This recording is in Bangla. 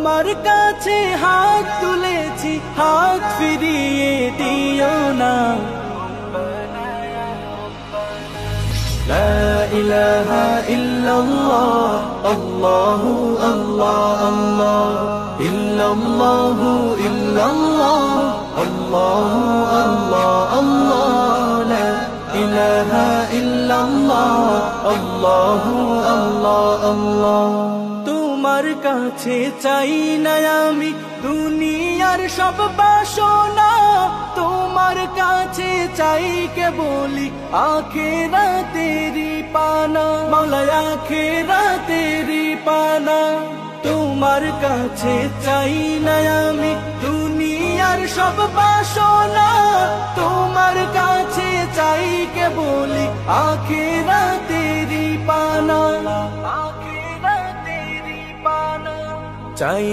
তোমার কাছে হাত তুলেছি, হাত ফিরিয়ে দিও না। লা ইলাহা ইল্লাল্লাহ, আল্লাহু আল্লাহ আল্লাহ, ইল্লাল্লাহু ইল্লাল্লাহ, আল্লাহু আল্লাহ আল্লাহ, লা ইলাহা ইল্লাল্লাহ, আল্লাহু আল্লাহ আল্লাহ। তোমার কাছে চাই না আমি দুনিয়ার সব বাসনা, তোমার কাছে চাই কেবলি আখিরাতেরি পানা, মাওলা আখিরাতেরি পানা। তোমার কাছে চাই না আমি দুনিয়ার সব বাসনা, তোমার কাছে চাই কেবলি আখিরাতেরি পানা, আখিরাতেরি পানা চাই।